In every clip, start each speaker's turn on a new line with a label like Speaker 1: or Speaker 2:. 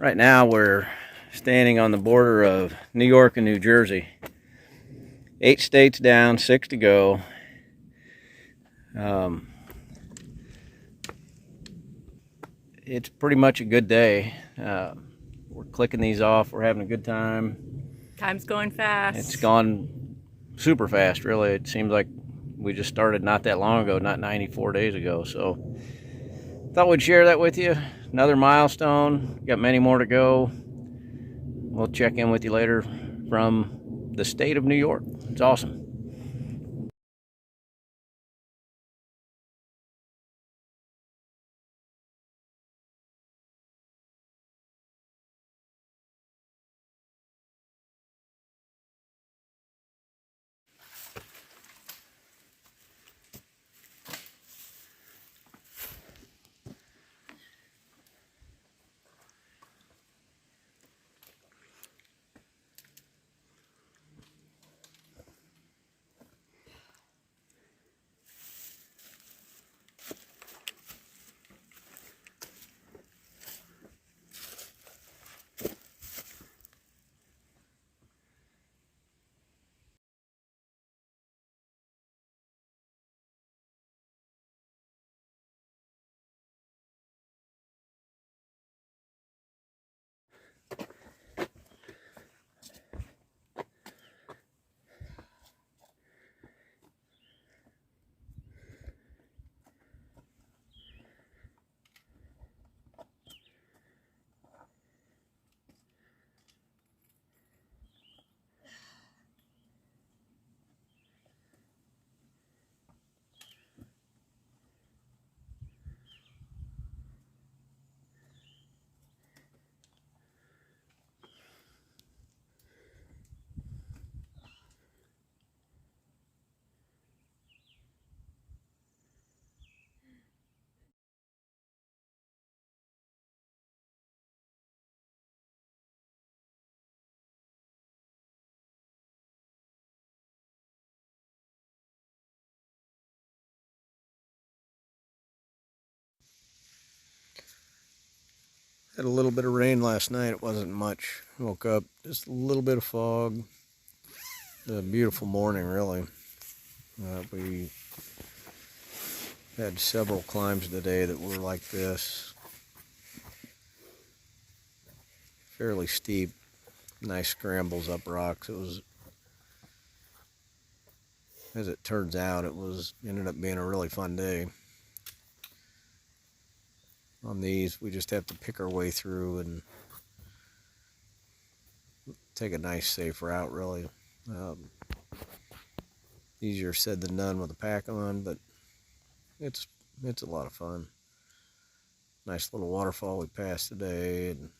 Speaker 1: Right now we're standing on the border of New York and New Jersey. 8 states down, 6 to go. It's pretty much a good day. We're clicking these off. We're having a good time.
Speaker 2: Time's going fast.
Speaker 1: It's gone super fast, really. It seems like we just started not that long ago, not 94 days ago. So thought we'd share that with you. Another milestone. Got many more to go. We'll check in with you later from the state of New York. It's awesome.
Speaker 3: Had a little bit of rain last night. It wasn't much. Woke up, just a little bit of fog. A beautiful morning, really. We had several climbs today that were like this. Fairly steep, nice scrambles up rocks. It was, as it turns out, ended up being a really fun day. On these, we just have to pick our way through and take a nice, safe route, really. Easier said than done with a pack on, but it's a lot of fun. Nice little waterfall we passed today, and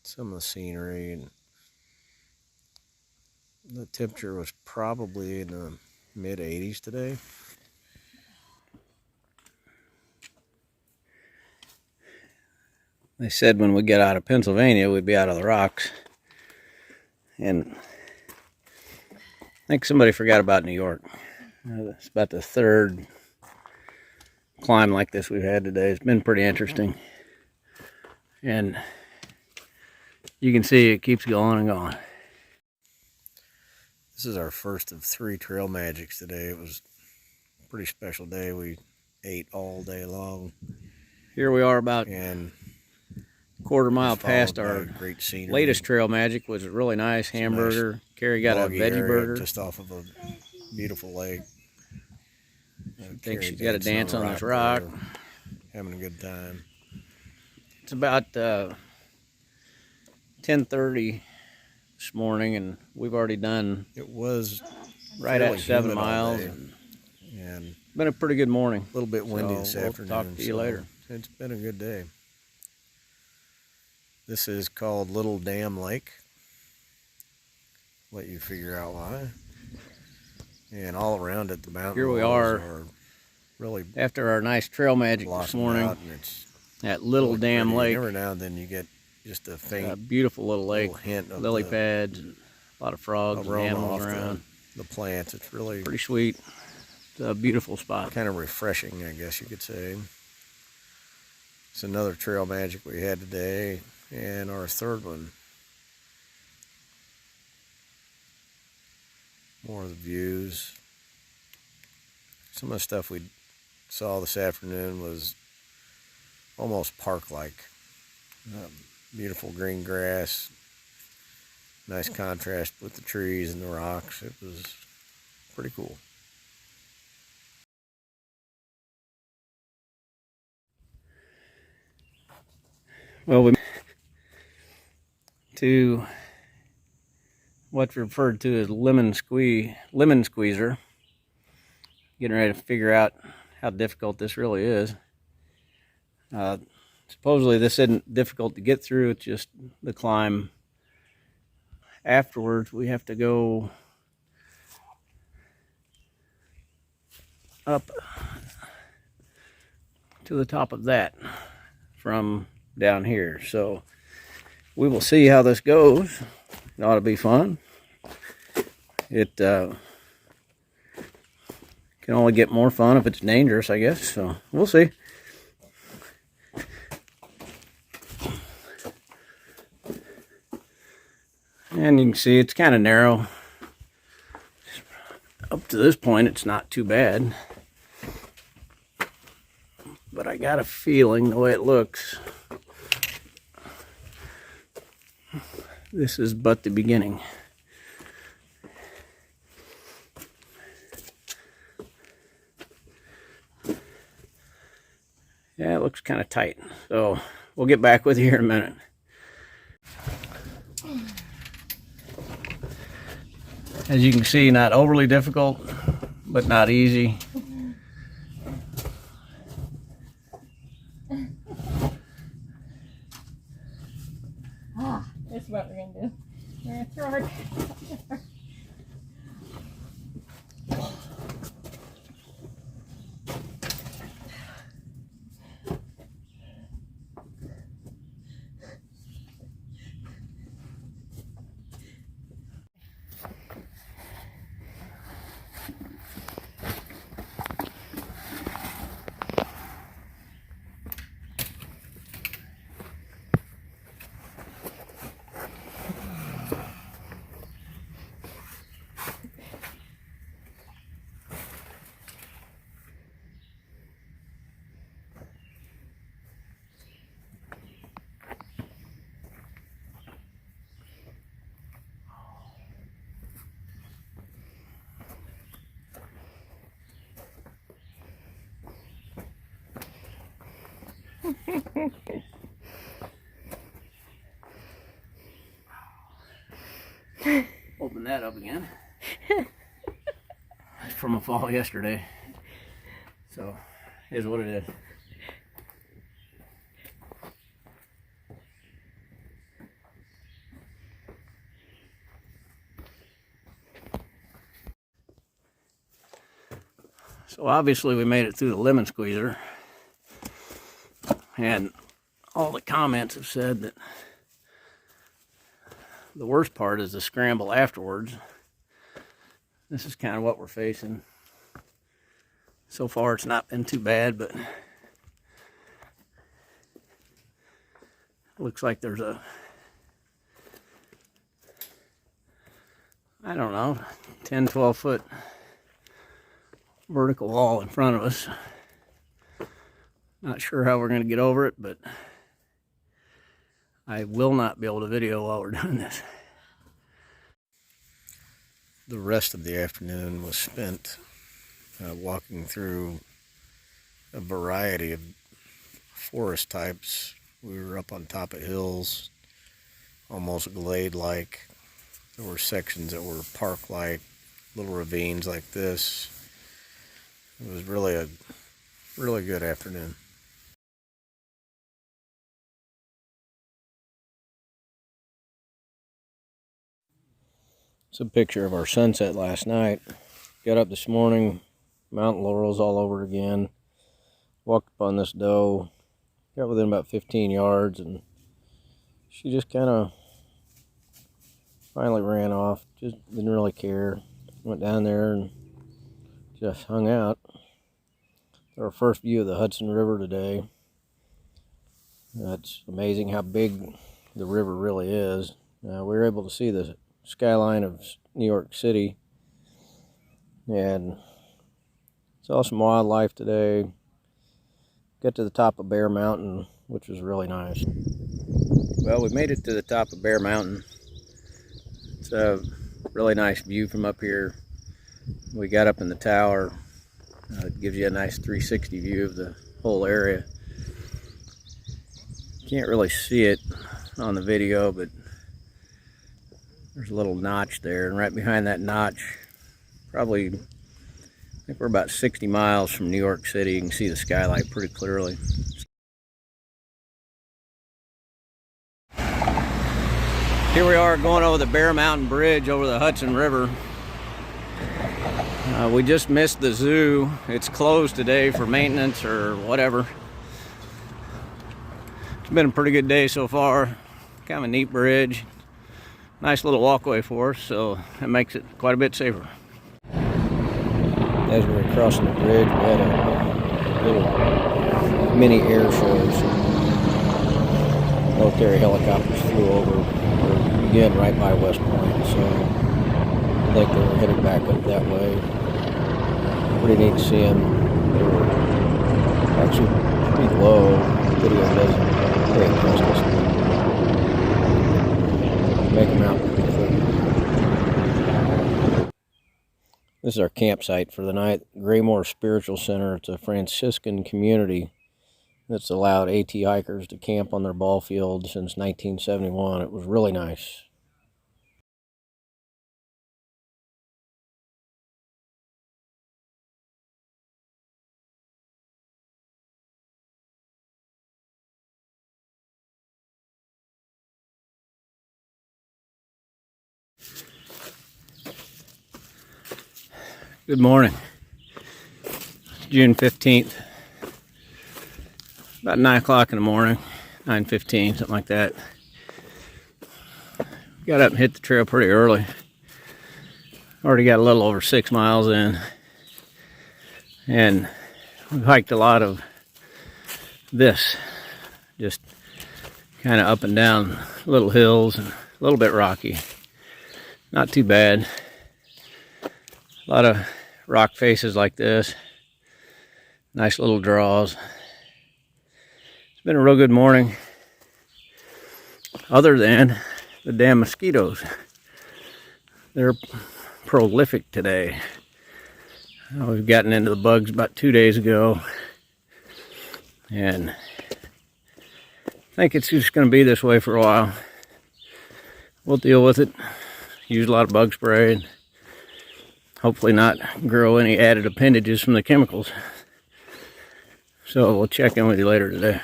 Speaker 3: some of the scenery, and the temperature was probably in the mid-80s today.
Speaker 1: They said when we get out of Pennsylvania, we'd be out of the rocks. And I think somebody forgot about New York. It's about the third climb like this we've had today. It's been pretty interesting. And you can see it keeps going and going.
Speaker 3: This is our first of 3 trail magics today. It was a pretty special day. We ate all day long.
Speaker 1: Here we are about
Speaker 3: and
Speaker 1: quarter mile past our
Speaker 3: great scenery.
Speaker 1: Latest trail magic. Was a really nice hamburger. Carrie got a veggie burger
Speaker 3: just off of a beautiful lake.
Speaker 1: I think she's got to dance on this rock.
Speaker 3: Having a good time.
Speaker 1: It's about 10:30 this morning, and we've already done.
Speaker 3: It was
Speaker 1: right at 7 miles,
Speaker 3: and
Speaker 1: been a pretty good morning.
Speaker 3: A little bit windy this afternoon.
Speaker 1: We'll talk to you later.
Speaker 3: It's been a good day. This is called Little Dam Lake. Let you figure out why. And all around it, the mountain
Speaker 1: here we
Speaker 3: are really
Speaker 1: after our nice trail magic this morning at Little Dam Lake.
Speaker 3: Every now and then you get just a faint,
Speaker 1: beautiful little lake,
Speaker 3: hint of
Speaker 1: lily pads, and a lot of frogs and animals around.
Speaker 3: The plants, it's really
Speaker 1: pretty sweet. It's a beautiful spot.
Speaker 3: Kind of refreshing, I guess you could say. It's another trail magic we had today. And our third one. More of the views. Some of the stuff we saw this afternoon was almost park-like. Beautiful green grass, nice contrast with the trees and the rocks. It was pretty cool.
Speaker 1: Well, we to what's referred to as lemon squeezer. Getting ready to figure out how difficult this really is. Supposedly this isn't difficult to get through, it's just the climb. Afterwards we have to go up to the top of that from down here. So we will see how this goes. It ought to be fun. It can only get more fun if it's dangerous, I guess. So we'll see. And you can see it's kind of narrow. Up to this point, it's not too bad. But I got a feeling, the way it looks, this is but the beginning. Yeah, it looks kind of tight. So we'll get back with you here in a minute. As you can see, not overly difficult, but not easy.
Speaker 2: This is what we're gonna do. We're gonna throw our
Speaker 1: Open that up again. It's from a fall yesterday. So, here's what it is. So obviously we made it through the lemon squeezer. And all the comments have said that the worst part is the scramble afterwards. This is kind of what we're facing. So far it's not been too bad, but it looks like there's a, I don't know, 10, 12 foot vertical wall in front of us. Not sure how we're going to get over it, but I will not be able to video while we're doing this.
Speaker 3: The rest of the afternoon was spent walking through a variety of forest types. We were up on top of hills, almost glade-like. There were sections that were park-like, little ravines like this. It was really a really good afternoon. It's a picture of our sunset last night. Got up this morning, mountain laurels all over again. Walked up on this doe, got within about 15 yards, and she just kind of finally ran off. Just didn't really care. Went down there and just hung out. Our first view of the Hudson River today. It's amazing how big
Speaker 1: the river really is. We were able to see the skyline of New York City, and saw some wildlife today. Got to the top of Bear Mountain, which was really nice. Well, we made it to the top of Bear Mountain. It's a really nice view from up here. We got up in the tower. It gives you a nice 360 view of the whole area. Can't really see it on the video, but there's a little notch there, and right behind that notch, probably, I think we're about 60 miles from New York City. You can see the skylight pretty clearly. Here we are going over the Bear Mountain Bridge over the Hudson River. We just missed the zoo. It's closed today for maintenance or whatever. It's been a pretty good day so far. Kind of a neat bridge. Nice little walkway for us, so that makes it quite a bit safer. As we were crossing the bridge, we had a little mini air show. Some military helicopters flew over, or again right by West Point, so I think they were headed back up that way. Pretty neat to see them. They were actually pretty low. The video doesn't pay it justice. Make them out pretty quick. This is our campsite for the night. Graymore Spiritual Center. It's a Franciscan community that's allowed AT hikers to camp on their ball field since 1971. It was really nice. Good morning. It's June 15th. About 9 o'clock in the morning. 9:15, something like that. Got up and hit the trail pretty early. Already got a little over 6 miles in. And we've hiked a lot of this. Just kind of up and down little hills and a little bit rocky. Not too bad. A lot of rock faces like this. Nice little draws. It's been a real good morning. Other than the damn mosquitoes. They're prolific today. We've gotten into the bugs about 2 days ago. And I think it's just going to be this way for a while. We'll deal with it. Use a lot of bug spray. And hopefully not grow any added appendages from the chemicals. So we'll check in with you later today.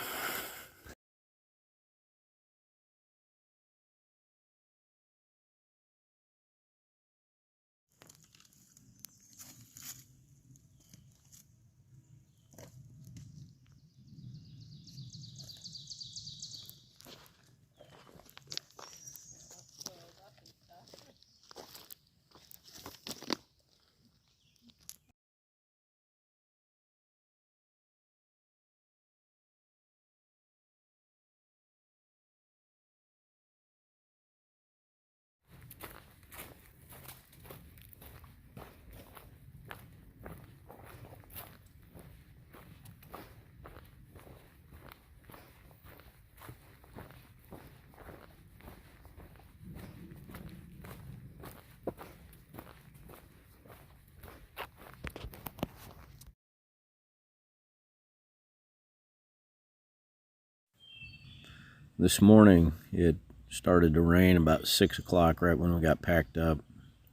Speaker 1: This morning it started to rain about 6 o'clock, right when we got packed up.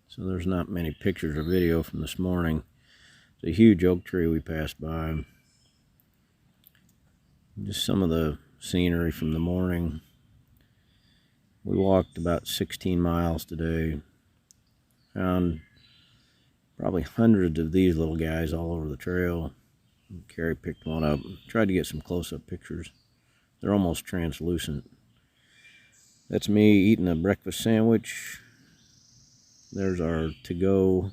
Speaker 1: So there's not many pictures or video from this morning. It's a huge oak tree we passed by. Just some of the scenery from the morning. We walked about 16 miles today. Found probably hundreds of these little guys all over the trail. Carrie picked one up. Tried to get some close-up pictures. They're almost translucent. That's me eating a breakfast sandwich. There's our to-go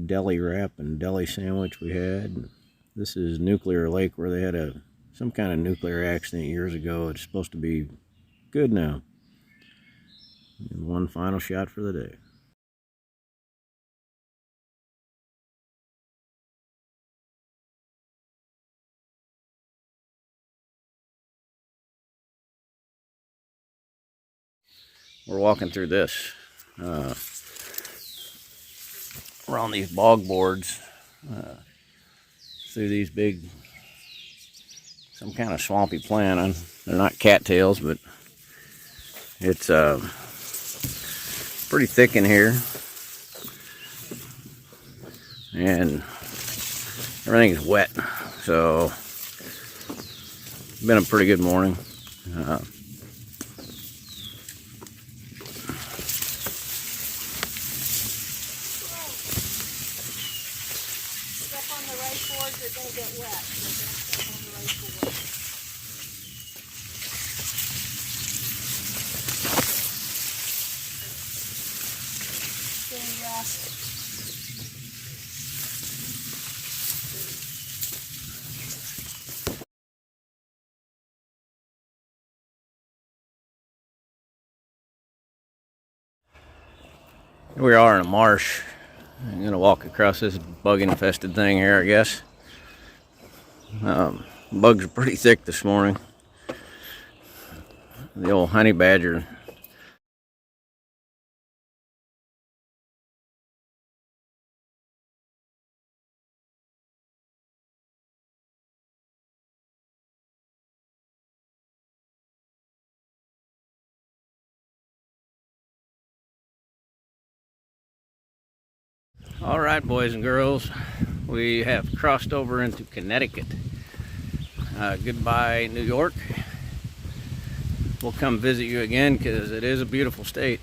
Speaker 1: deli wrap and deli sandwich we had. This is Nuclear Lake, where they had some kind of nuclear accident years ago. It's supposed to be Good now. And one final shot for the day. We're walking through this. We're on these bog boards through these big, some kind of swampy plant. They're not cattails, but it's pretty thick in here, and everything's wet. So it's been a pretty good morning.
Speaker 2: Step on the right boards, they're going to get wet. So don't step on the right board.
Speaker 1: Here we are in a marsh. I'm gonna walk across this bug infested thing here, I guess. Bugs are pretty thick this morning. The old honey badger. All right, boys and girls, we have crossed over into Connecticut. Goodbye, New York. We'll come visit you again because it is a beautiful state.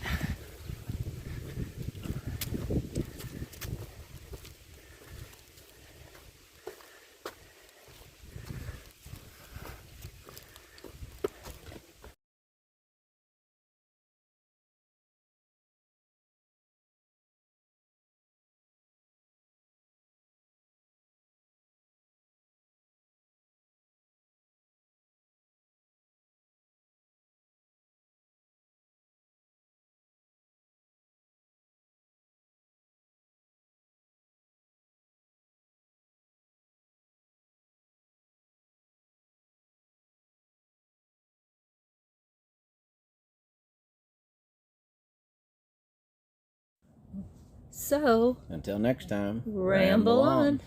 Speaker 2: So,
Speaker 1: Until next time,
Speaker 2: ramble on.